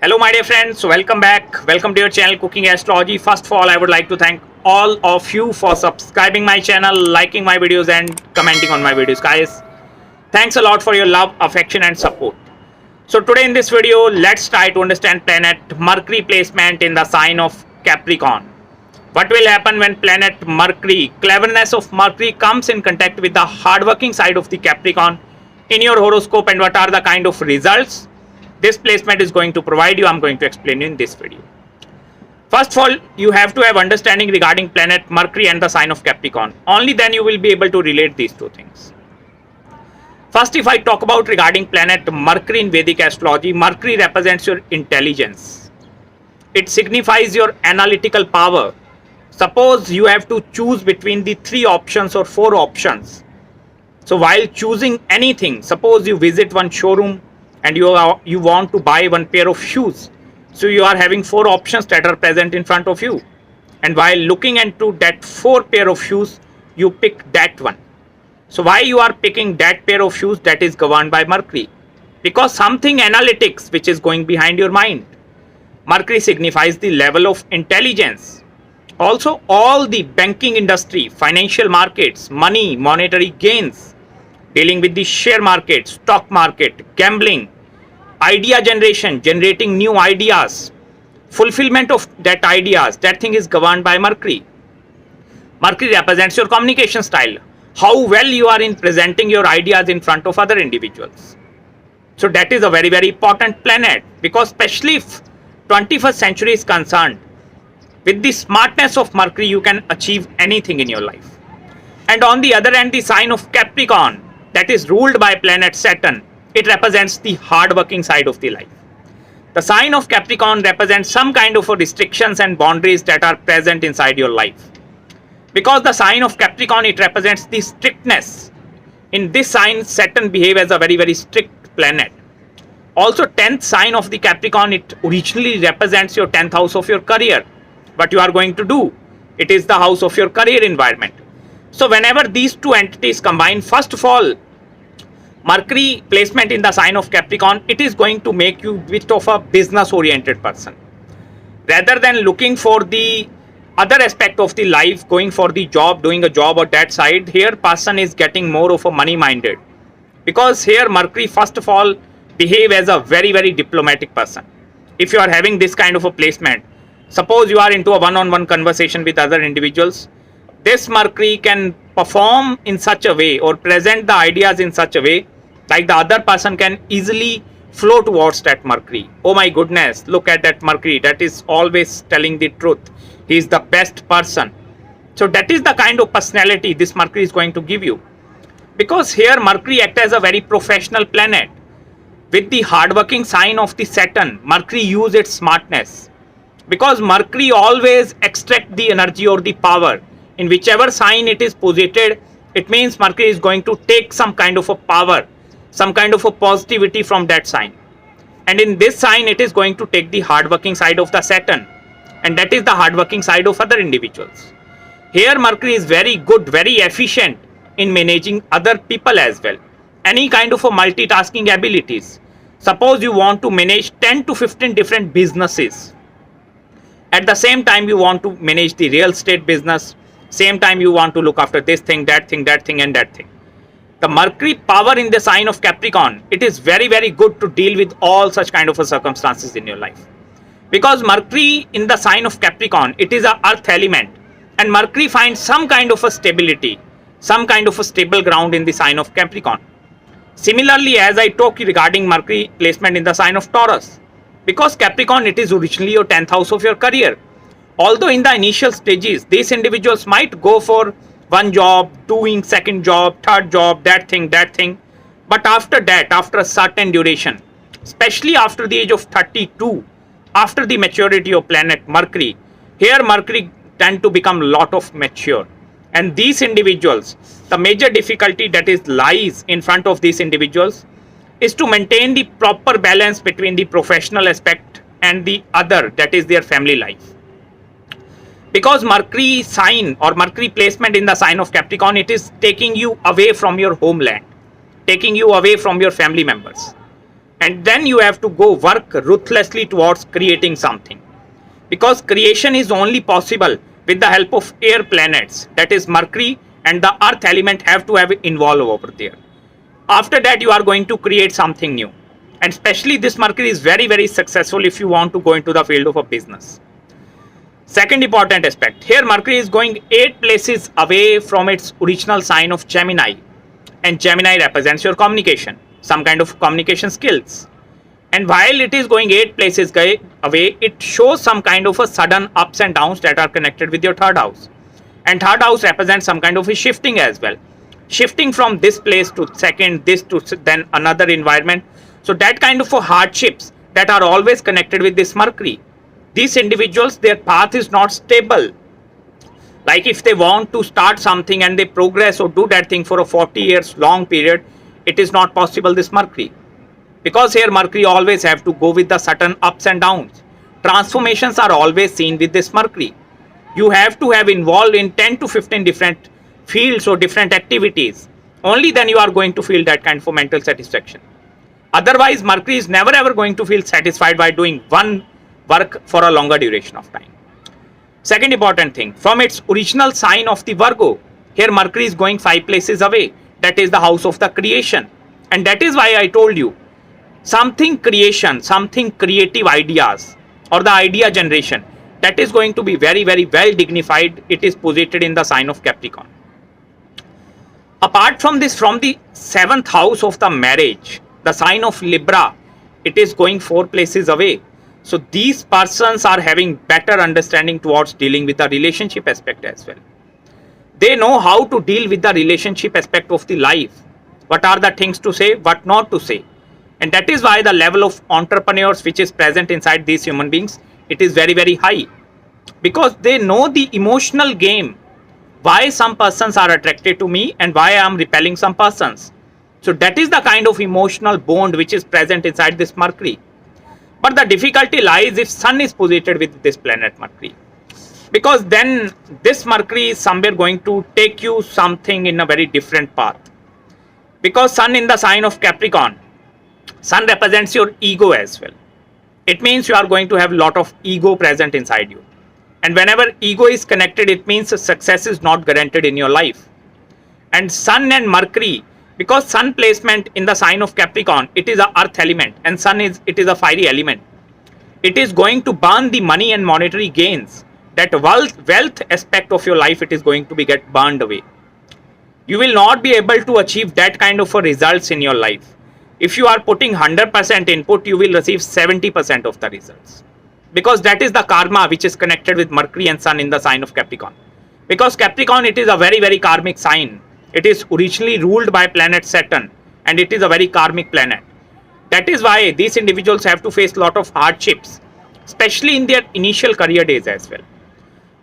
Hello my dear friends, welcome back. Welcome to your channel Cooking Astrology. First of all, I would like to thank all of you for subscribing my channel, liking my videos and commenting on my videos. Guys, thanks a lot for your love, affection and support. So today in this video, let's try to understand planet Mercury placement in the sign of Capricorn. What will happen when planet Mercury, cleverness of Mercury comes in contact with the hardworking side of the Capricorn in your horoscope, and what are the kind of results this placement is going to provide you? I'm going to explain in this video. First of all, you have to have understanding regarding planet Mercury and the sign of Capricorn. Only then you will be able to relate these two things. First, if I talk about regarding planet Mercury in Vedic Astrology, Mercury represents your intelligence. It signifies your analytical power. Suppose you have to choose between the 3 options or 4 options. So while choosing anything, suppose you visit one showroom and you want to buy one pair of shoes. So you are having 4 options that are present in front of you. And while looking into that 4 pair of shoes, you pick that one. So why you are picking that pair of shoes? That is governed by Mercury. Because something analytics which is going behind your mind. Mercury signifies the level of intelligence. Also, all the banking industry, financial markets, money, monetary gains, dealing with the share market, stock market, gambling, idea generation, generating new ideas, fulfillment of that ideas, that thing is governed by Mercury. Mercury represents your communication style, how well you are in presenting your ideas in front of other individuals. So that is a very, very important planet, because especially if 21st century is concerned, with the smartness of Mercury, you can achieve anything in your life. And on the other hand, the sign of Capricorn, that is ruled by planet Saturn, it represents the hard-working side of the life. The sign of Capricorn represents some kind of restrictions and boundaries that are present inside your life. Because the sign of Capricorn, it represents the strictness. In this sign, Saturn behaves as a very, very strict planet. Also, 10th sign of the Capricorn, it originally represents your 10th house of your career. What you are going to do, it is the house of your career environment. So whenever these two entities combine, first of all, Mercury placement in the sign of Capricorn, it is going to make you a bit of a business oriented person. Rather than looking for the other aspect of the life, going for the job, doing a job or that side, here person is getting more of a money minded. Because here Mercury first of all behave as a very, very diplomatic person. If you are having this kind of a placement, suppose you are into a one-on-one conversation with other individuals, this Mercury can perform in such a way or present the ideas in such a way like the other person can easily flow towards that Mercury. Oh my goodness, look at that Mercury, that is always telling the truth. He is the best person. So that is the kind of personality this Mercury is going to give you. Because here Mercury acts as a very professional planet. With the hardworking sign of the Saturn, Mercury uses its smartness. Because Mercury always extracts the energy or the power. In whichever sign it is posited, it means Mercury is going to take some kind of a power, some kind of a positivity from that sign. And in this sign, it is going to take the hardworking side of the Saturn. And that is the hardworking side of other individuals. Here Mercury is very good, very efficient in managing other people as well. Any kind of a multitasking abilities. Suppose you want to manage 10 to 15 different businesses. At the same time, you want to manage the real estate business. Same time, you want to look after this thing, that thing, that thing, and that thing. The Mercury power in the sign of Capricorn, it is very, very good to deal with all such kind of circumstances in your life. Because Mercury in the sign of Capricorn, it is an earth element. And Mercury finds some kind of a stability, some kind of a stable ground in the sign of Capricorn. Similarly, as I talk regarding Mercury placement in the sign of Taurus, because Capricorn, it is originally your 10th house of your career. Although in the initial stages, these individuals might go for one job, doing second job, third job, that thing. But after that, after a certain duration, especially after the age of 32, after the maturity of planet Mercury, here Mercury tend to become a lot of mature. And these individuals, the major difficulty that is lies in front of these individuals is to maintain the proper balance between the professional aspect and the other, that is their family life. Because Mercury sign or Mercury placement in the sign of Capricorn, it is taking you away from your homeland, taking you away from your family members. and then you have to go work ruthlessly towards creating something, because creation is only possible with the help of air planets, that is Mercury and the earth element have to have involved over there. After that you are going to create something new, and especially this Mercury is very successful if you want to go into the field of a business. Second important aspect, here Mercury is going 8 places away from its original sign of Gemini, and Gemini represents your communication, some kind of communication skills. And while it is going 8 places away, it shows some kind of a sudden ups and downs that are connected with your third house. And third house represents some kind of a shifting as well. Shifting from this place to second, this to then another environment. So that kind of a hardships that are always connected with this Mercury. These individuals, their path is not stable. Like if they want to start something and they progress or do that thing for a 40 years long period, it is not possible this Mercury. Because here Mercury always have to go with the certain ups and downs. Transformations are always seen with this Mercury. You have to have involved in 10 to 15 different fields or different activities. Only then you are going to feel that kind of mental satisfaction. Otherwise, Mercury is never ever going to feel satisfied by doing one work for a longer duration of time. Second important thing, from its original sign of the Virgo, here Mercury is going 5 places away. That is the house of the creation. And that is why I told you, something creation, something creative ideas or the idea generation, that is going to be very well dignified. It is posited in the sign of Capricorn. Apart from this, from the 7th house of the marriage, the sign of Libra, it is going 4 places away. So these persons are having better understanding towards dealing with the relationship aspect as well. They know how to deal with the relationship aspect of the life. What are the things to say, what not to say. And that is why the level of entrepreneurs which is present inside these human beings, it is very high. Because they know the emotional game. Why some persons are attracted to me and why I am repelling some persons. So that is the kind of emotional bond which is present inside this Mercury. But the difficulty lies if Sun is posited with this planet Mercury. Because then this Mercury is somewhere going to take you something in a very different path. Because Sun in the sign of Capricorn, Sun represents your ego as well. It means you are going to have a lot of ego present inside you. And whenever ego is connected, it means success is not guaranteed in your life. And Sun and Mercury, because Sun placement in the sign of Capricorn, it is a earth element and Sun is a fiery element. It is going to burn the money and monetary gains. That wealth aspect of your life, it is going to be get burned away. You will not be able to achieve that kind of a results in your life. If you are putting 100% input, you will receive 70% of the results. Because that is the karma which is connected with Mercury and Sun in the sign of Capricorn. Because Capricorn, it is a very karmic sign. It is originally ruled by planet Saturn and it is a very karmic planet. That is why these individuals have to face a lot of hardships, especially in their initial career days as well.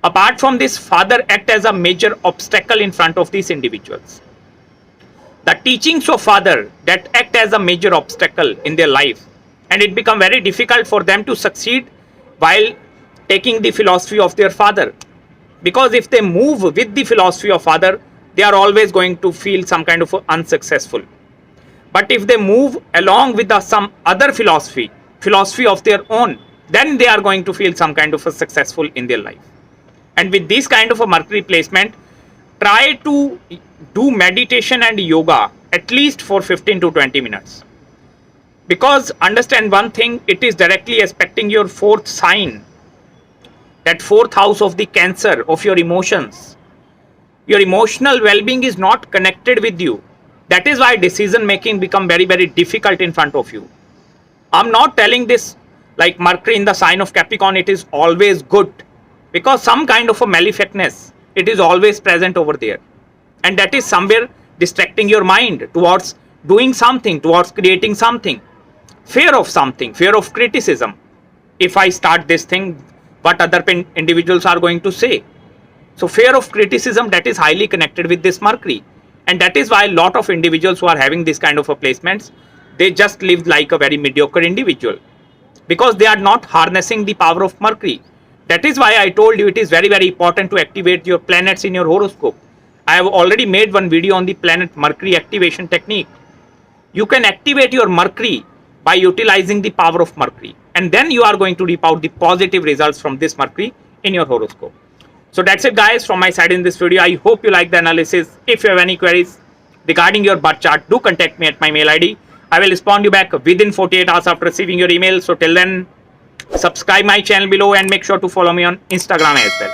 Apart from this, father act as a major obstacle in front of these individuals. The teachings of father that act as a major obstacle in their life, and it become very difficult for them to succeed while taking the philosophy of their father. Because if they move with the philosophy of father, they are always going to feel some kind of unsuccessful. But if they move along with some other philosophy of their own, then they are going to feel some kind of a successful in their life. And with this kind of a Mercury placement, try to do meditation and yoga at least for 15 to 20 minutes. Because understand one thing, it is directly affecting your 4th sign. That 4th house of the Cancer, of your emotions. Your emotional well-being is not connected with you. That is why decision making become very difficult in front of you. I'm not telling this like Mercury in the sign of Capricorn, it is always good. Because some kind of a maleficness, it is always present over there. And that is somewhere distracting your mind towards doing something, towards creating something. Fear of something, fear of criticism. If I start this thing, what other individuals are going to say? So fear of criticism, that is highly connected with this Mercury. And that is why a lot of individuals who are having this kind of a placements, they just live like a very mediocre individual. Because they are not harnessing the power of Mercury. That is why I told you it is very important to activate your planets in your horoscope. I have already made one video on the planet Mercury activation technique. You can activate your Mercury by utilizing the power of Mercury. And then you are going to reap out the positive results from this Mercury in your horoscope. So that's it, guys, from my side in this video. I hope you like the analysis. If you have any queries regarding your birth chart, do contact me at my mail ID. I will respond you back within 48 hours after receiving your email. So till then, subscribe my channel below and make sure to follow me on Instagram as well,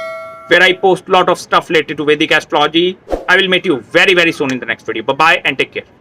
where I post a lot of stuff related to Vedic Astrology. I will meet you very, very soon in the next video. Bye-bye and take care.